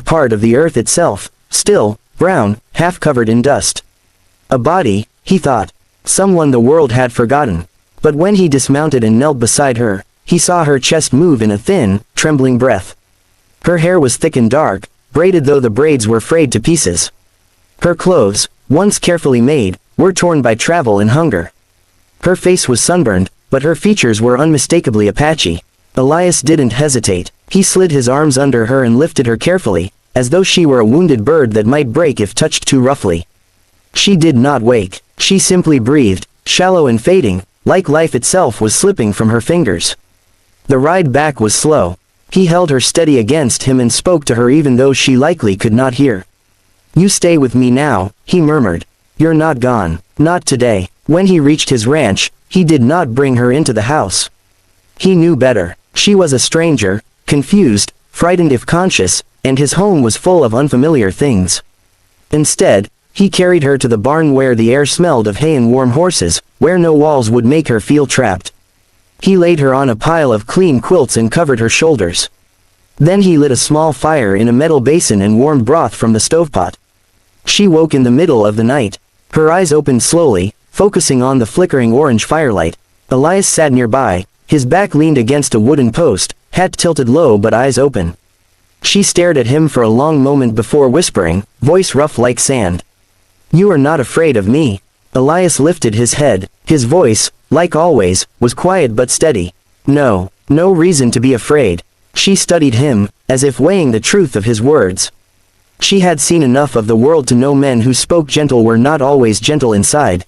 part of the earth itself, still, brown, half covered in dust. A body, he thought. Someone the world had forgotten. But when he dismounted and knelt beside her, he saw her chest move in a thin, trembling breath. Her hair was thick and dark, braided though the braids were frayed to pieces. Her clothes, once carefully made, were torn by travel and hunger. Her face was sunburned, but her features were unmistakably Apache. Elias didn't hesitate. He slid his arms under her and lifted her carefully, as though she were a wounded bird that might break if touched too roughly. She did not wake. She simply breathed, shallow and fading, like life itself was slipping from her fingers. The ride back was slow. He held her steady against him and spoke to her even though she likely could not hear. "You stay with me now," he murmured. "You're not gone. Not today." When he reached his ranch, he did not bring her into the house. He knew better. She was a stranger, confused, frightened if conscious, and his home was full of unfamiliar things. Instead, he carried her to the barn where the air smelled of hay and warm horses, where no walls would make her feel trapped. He laid her on a pile of clean quilts and covered her shoulders. Then he lit a small fire in a metal basin and warmed broth from the stovepot. She woke in the middle of the night. Her eyes opened slowly, focusing on the flickering orange firelight. Elias sat nearby, his back leaned against a wooden post, hat tilted low but eyes open. She stared at him for a long moment before whispering, voice rough like sand. "You are not afraid of me." Elias lifted his head. His voice, like always, was quiet but steady. "No, no reason to be afraid." She studied him, as if weighing the truth of his words. She had seen enough of the world to know men who spoke gentle were not always gentle inside.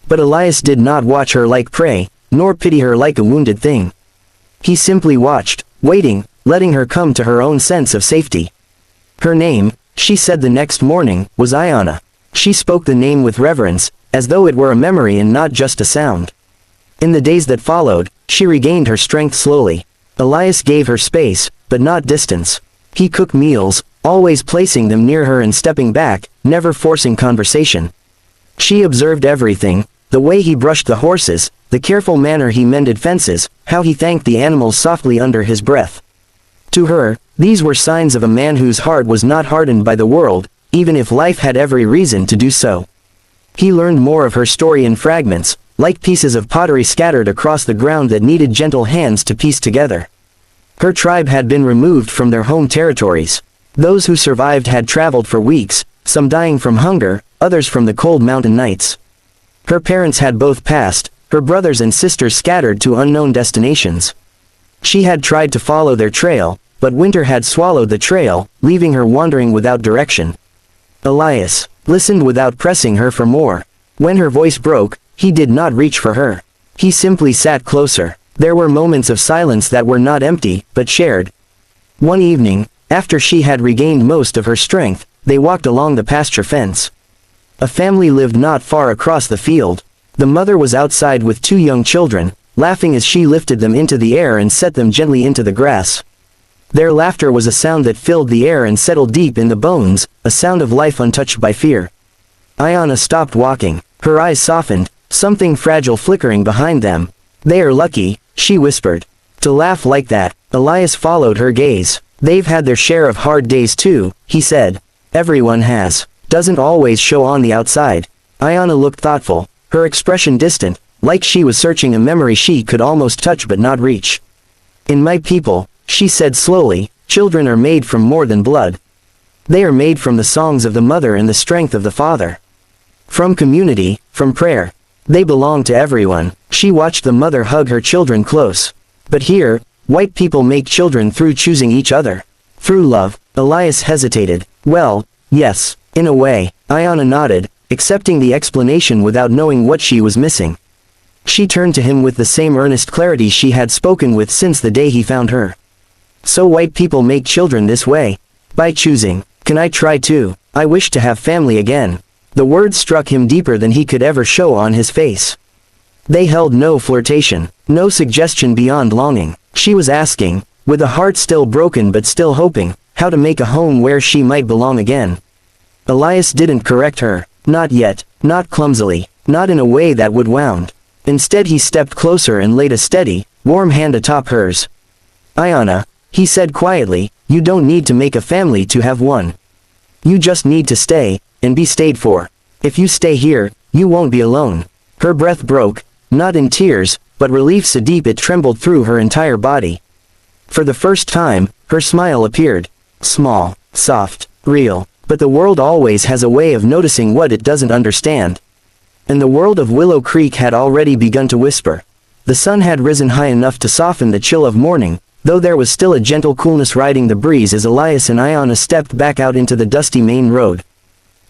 But Elias did not watch her like prey, nor pity her like a wounded thing. He simply watched, waiting, letting her come to her own sense of safety. Her name, she said the next morning, was Ayanna. She spoke the name with reverence, as though it were a memory and not just a sound. In the days that followed, she regained her strength slowly. Elias gave her space, but not distance. He cooked meals, always placing them near her and stepping back, never forcing conversation. She observed everything, the way he brushed the horses, the careful manner he mended fences, how he thanked the animals softly under his breath. To her, these were signs of a man whose heart was not hardened by the world, even if life had every reason to do so. He learned more of her story in fragments, like pieces of pottery scattered across the ground that needed gentle hands to piece together. Her tribe had been removed from their home territories. Those who survived had traveled for weeks, some dying from hunger, others from the cold mountain nights. Her parents had both passed, her brothers and sisters scattered to unknown destinations. She had tried to follow their trail, but winter had swallowed the trail, leaving her wandering without direction. Elias listened without pressing her for more. When her voice broke, he did not reach for her. He simply sat closer. There were moments of silence that were not empty, but shared. One evening, after she had regained most of her strength, they walked along the pasture fence. A family lived not far across the field. The mother was outside with two young children, laughing as she lifted them into the air and set them gently into the grass. Their laughter was a sound that filled the air and settled deep in the bones, a sound of life untouched by fear. Ayanna stopped walking. Her eyes softened, something fragile flickering behind them. "They are lucky," she whispered. "To laugh like that." Elias followed her gaze. "They've had their share of hard days too," he said. "Everyone has. Doesn't always show on the outside." Ayanna looked thoughtful, her expression distant, like she was searching a memory she could almost touch but not reach. "In my people," she said slowly, "children are made from more than blood. They are made from the songs of the mother and the strength of the father. From community, from prayer. They belong to everyone." She watched the mother hug her children close. "But here, white people make children through choosing each other. Through love." Elias hesitated. "Well, yes, in a way." Ayanna nodded, accepting the explanation without knowing what she was missing. She turned to him with the same earnest clarity she had spoken with since the day he found her. "So white people make children this way? By choosing. Can I try too? I wish to have family again." The words struck him deeper than he could ever show on his face. They held no flirtation, no suggestion beyond longing. She was asking, with a heart still broken but still hoping, how to make a home where she might belong again. Elias didn't correct her. Not yet, not clumsily, not in a way that would wound. Instead he stepped closer and laid a steady, warm hand atop hers. "Ayanna," he said quietly, You don't need to make a family to have one. You just need to stay, and be stayed for. If you stay here, you won't be alone. Her breath broke, not in tears, but relief so deep it trembled through her entire body. For the first time, her smile appeared. Small, soft, real, but the world always has a way of noticing what it doesn't understand. And the world of Willow Creek had already begun to whisper. The sun had risen high enough to soften the chill of morning, though there was still a gentle coolness riding the breeze as Elias and Iona stepped back out into the dusty main road.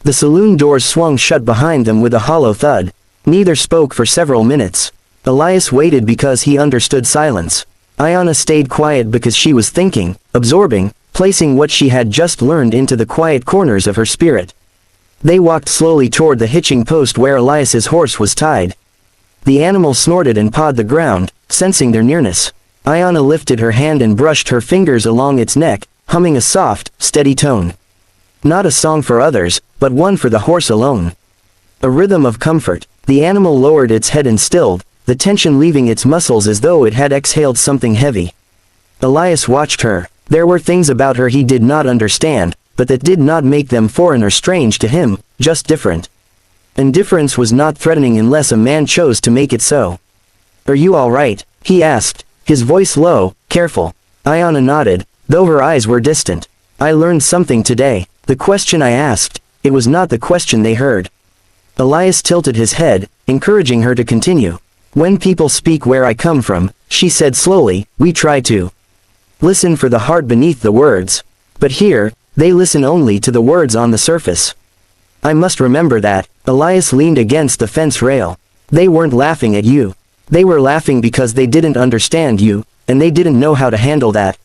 The saloon doors swung shut behind them with a hollow thud. Neither spoke for several minutes. Elias waited because he understood silence. Iona stayed quiet because she was thinking, absorbing, placing what she had just learned into the quiet corners of her spirit. They walked slowly toward the hitching post where Elias's horse was tied. The animal snorted and pawed the ground, sensing their nearness. Iona lifted her hand and brushed her fingers along its neck, humming a soft, steady tone. Not a song for others, but one for the horse alone. A rhythm of comfort. The animal lowered its head and stilled, the tension leaving its muscles as though it had exhaled something heavy. Elias watched her. There were things about her he did not understand, but that did not make them foreign or strange to him, just different. Indifference was not threatening unless a man chose to make it so. "Are you all right?" he asked, his voice low, careful. Iona nodded, though her eyes were distant. "I learned something today." The question I asked, it was not the question they heard. Elias tilted his head, encouraging her to continue. "When people speak where I come from," she said slowly, "we try to listen for the heart beneath the words. But here, they listen only to the words on the surface. I must remember that." Elias leaned against the fence rail. "They weren't laughing at you. They were laughing because they didn't understand you, and they didn't know how to handle that."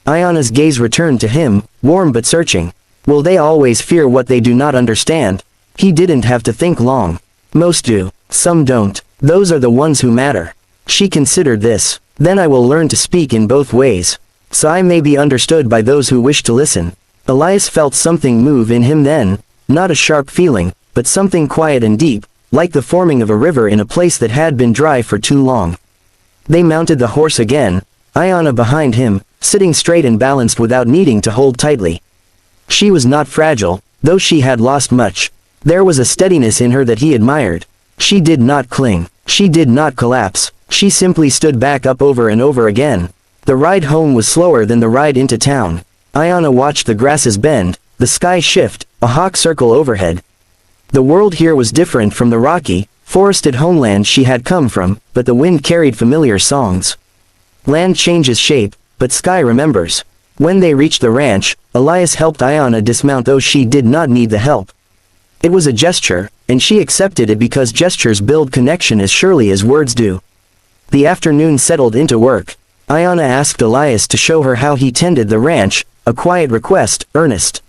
Iona's gaze returned to him, warm but searching. "Will they always fear what they do not understand?" He didn't have to think long. "Most do. Some don't. Those are the ones who matter." She considered this. "Then I will learn to speak in both ways, so I may be understood by those who wish to listen." Elias felt something move in him then, not a sharp feeling, but something quiet and deep, like the forming of a river in a place that had been dry for too long. They mounted the horse again, Iona behind him, sitting straight and balanced without needing to hold tightly. She was not fragile, though she had lost much. There was a steadiness in her that he admired. She did not cling. She did not collapse. She simply stood back up over and over again. The ride home was slower than the ride into town. Iona watched the grasses bend, the sky shift, a hawk circle overhead. The world here was different from the rocky, forested homeland she had come from, but the wind carried familiar songs. Land changes shape, but sky remembers. When they reached the ranch, Elias helped Iona dismount, though she did not need the help. It was a gesture, and she accepted it because gestures build connection as surely as words do. The afternoon settled into work. Iona asked Elias to show her how he tended the ranch, a quiet request, earnest.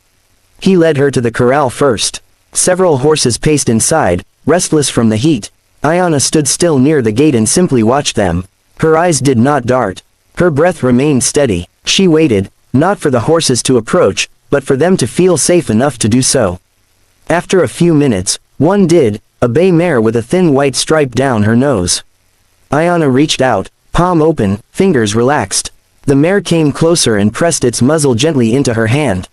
He led her to the corral first. Several horses paced inside, restless from the heat. Iona stood still near the gate and simply watched them. Her eyes did not dart. Her breath remained steady. She waited, not for the horses to approach, but for them to feel safe enough to do so. After a few minutes, one did, a bay mare with a thin white stripe down her nose. Iona reached out, palm open, fingers relaxed. The mare came closer and pressed its muzzle gently into her hand.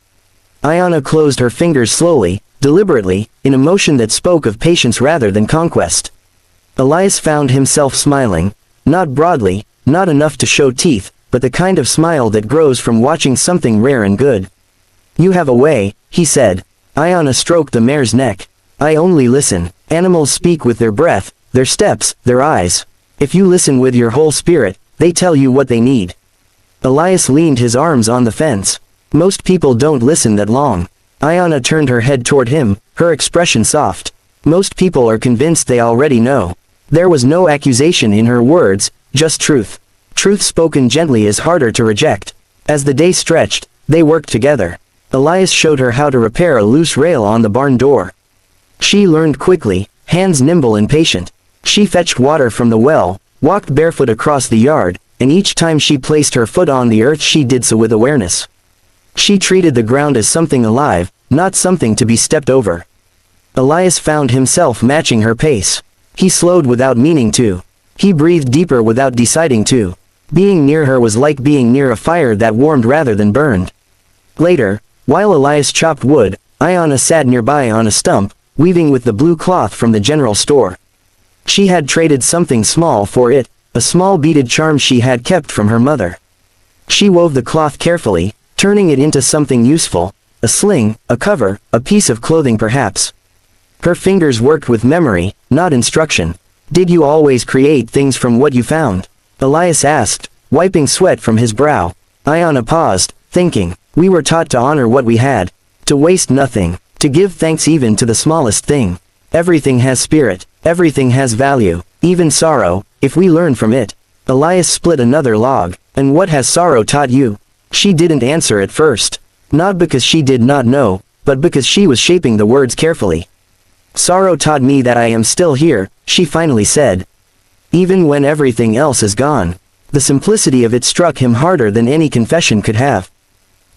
Iona closed her fingers slowly, deliberately, in a motion that spoke of patience rather than conquest. Elias found himself smiling, not broadly, not enough to show teeth, but the kind of smile that grows from watching something rare and good. "You have a way," he said. Iona stroked the mare's neck. "I only listen. Animals speak with their breath, their steps, their eyes. If you listen with your whole spirit, they tell you what they need." Elias leaned his arms on the fence. "Most people don't listen that long." Iona turned her head toward him, her expression soft. "Most people are convinced they already know." There was no accusation in her words, just truth. Truth spoken gently is harder to reject. As the day stretched, they worked together. Elias showed her how to repair a loose rail on the barn door. She learned quickly, hands nimble and patient. She fetched water from the well, walked barefoot across the yard, and each time she placed her foot on the earth she did so with awareness. She treated the ground as something alive, not something to be stepped over. Elias found himself matching her pace. He slowed without meaning to. He breathed deeper without deciding to. Being near her was like being near a fire that warmed rather than burned. Later, while Elias chopped wood, Ayana sat nearby on a stump, weaving with the blue cloth from the general store. She had traded something small for it, a small beaded charm she had kept from her mother. She wove the cloth carefully, turning it into something useful, a sling, a cover, a piece of clothing perhaps. Her fingers worked with memory, not instruction. Did you always create things from what you found? Elias asked, wiping sweat from his brow. Ayana paused, thinking, we were taught to honor what we had, to waste nothing, to give thanks even to the smallest thing. Everything has spirit, everything has value, even sorrow, if we learn from it. Elias split another log. And what has sorrow taught you? She didn't answer at first. Not because she did not know, but because she was shaping the words carefully. Sorrow taught me that I am still here, she finally said. Even when everything else is gone. The simplicity of it struck him harder than any confession could have.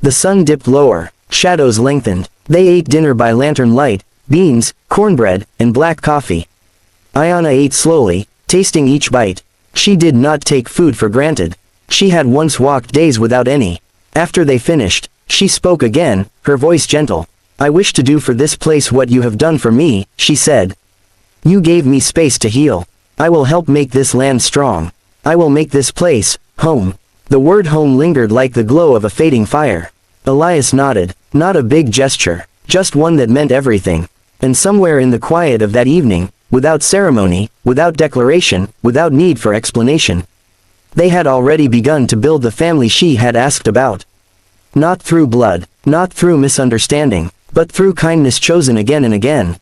The sun dipped lower, shadows lengthened. They ate dinner by lantern light, beans, cornbread, and black coffee. Ayana ate slowly, tasting each bite. She did not take food for granted. She had once walked days without any. After they finished, she spoke again, her voice gentle. I wish to do for this place what you have done for me, she said. You gave me space to heal. I will help make this land strong. I will make this place, home. The word home lingered like the glow of a fading fire. Elias nodded, not a big gesture, just one that meant everything. And somewhere in the quiet of that evening, without ceremony, without declaration, without need for explanation, they had already begun to build the family she had asked about. Not through blood, not through misunderstanding, but through kindness chosen again and again.